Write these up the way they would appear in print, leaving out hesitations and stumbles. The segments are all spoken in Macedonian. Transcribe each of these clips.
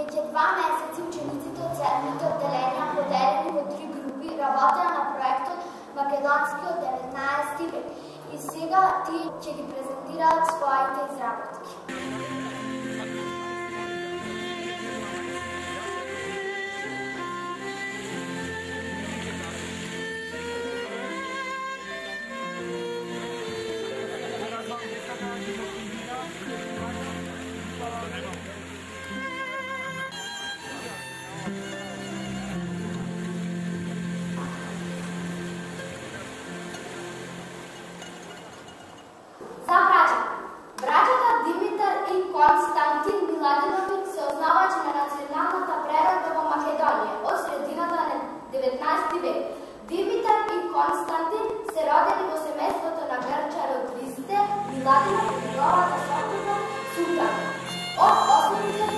Веќе 2 месеци учениците од седмите одделенија, поделени во 3 групи, работеа на проектот Македонски од 19 век. И сега тие ќе ги презентираат своите изработки. Браќата Димитар и Константин Миладиновиќ се основачи на националната прерадба во Македонија од средината на 19 век. Димитар и Константин се родени во семејството на грчарот Христе Миладинов и неговата сопруга Султана. Од 8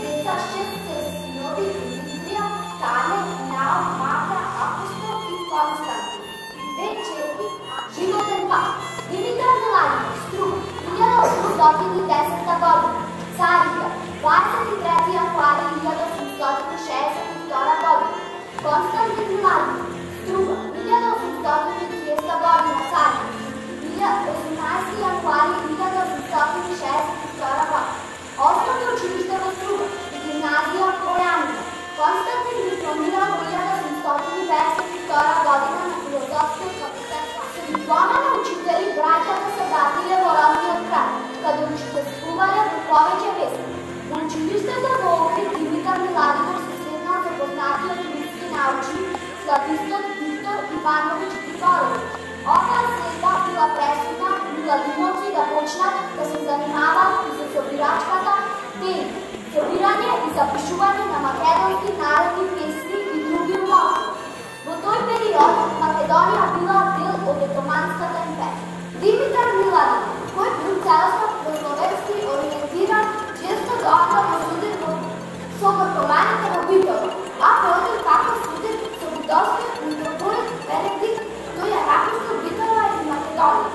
деца 6 се синови Димитрија, Тане, Нао, Марта, Апостол и Константин. И 2 черки, животен пак. Димитар Миладинов, Струга, 1810 година. Царија, 23 јануари 1862 година. Константин Миладинов, Струга, 1830 година. Царија, 18 јануари 1862 година. Основно училиште во Струга и гимназија во Јанина. Константин дипломира во 1852 година на филозофскиот факултет. Со диплома на учители браќата се вратиле во родниот крај, каде учествувале во повеќе векови. Во училиштето во Охрид Димитар Миладинов се сретнал со познатиот руски научник славистот Виктор Ивановиќ Григоровиќ. Оваа средба била пресудна миладиновци да почнат да се занимаваат и со собирачката дејност, собирање и запишување на македонски народни песни и други умовни. Во тој период Македонија била дел од Отоманската империја. Димитар Миладинов, кој бил целосно прословенски ориентиран, често доаѓа во судир со врхованите во Битола, а потоа како судир со битовскиот митрополит Бенедикт, тој ја напуска Битола и Македонија.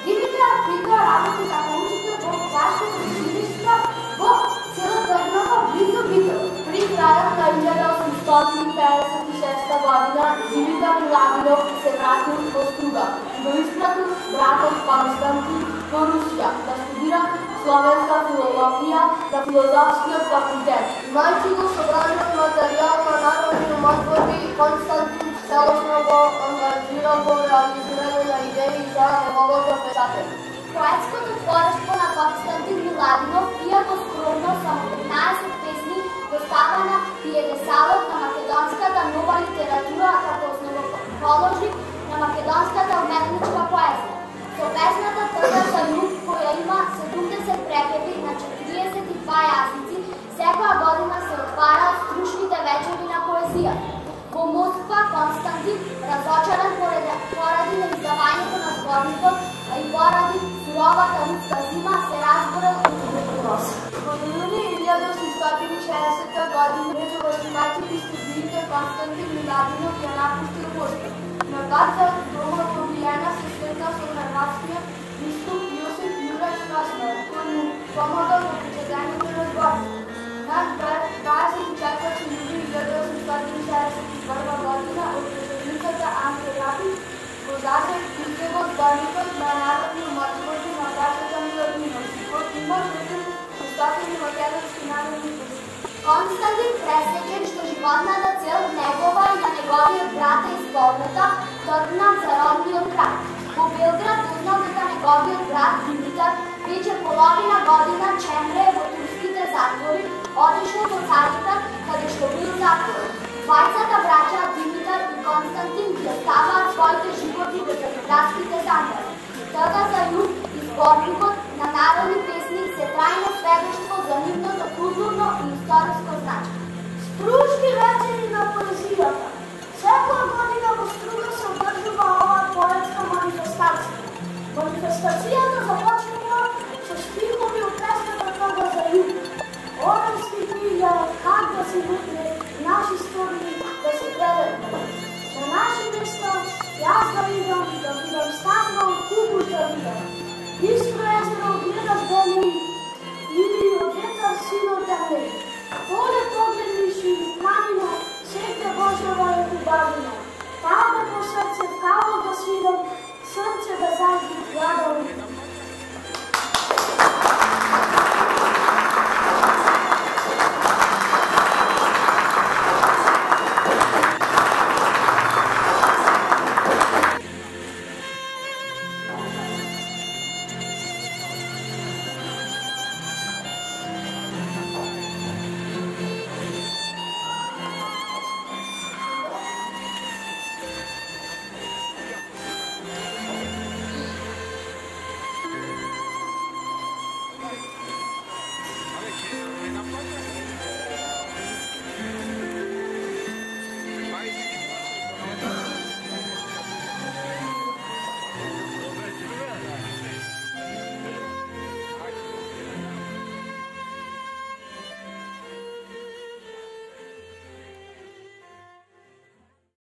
Димитар притоа работи како учител во Башкото училиште во село Трнава близу Битола. При крајот на 1856 година Димитар Миладинов се вратил во Струга и го испратил братот Константин во Русија да студира словенска филологија на филозофскиот факултет. Имајќи го собраниот материјал на народни умотворби, Константин целосно го ангажирал во реализирање на идеи за неговото печатење. Поетското творештво на Константин Миладинов, иако скромно само 15 песни, го става на пиедесалот на македонската нова литература како основоположник на македонската уметничка поезија. Со песната Трга за љуб, која има 70 препеви на 42 јазици, секоја година се отвараат струшните вечери на поезијата. Во Москва Константин, разочаран поради неиздавањето на зборникот, а и поради суровата руска зима, се разборел од туберкулоза. Во јуни 1860 година, меѓу вознимајќите студиите, Константин Миладинов ја напустил Москва. На пат за дома во Виена се сретнал со хрватскиот исток Јосип Јурај Штрасмер, кој му помогал во печатењето на зборникот. На 24 јули 1861 година од печатницата Анте Рапин го зазет излегот зборникот на народни умотворби на браќата Миладиновци, кој има 400 македонски народни песни. Константин пресечен што животната цел негова и на неговиот брат е исполнета, тргнат за родниот крај. Во Белград узнал дека неговиот брат Димитар веќе половина година чемре во турските затвори, отишол во Цариград, каде што бил затворен. Двајцата браќа Димитар и Константин ги оставаат своите животи во Цариградските затвори. Трга за љуб и зборникот на народни песни се трајно сведоштво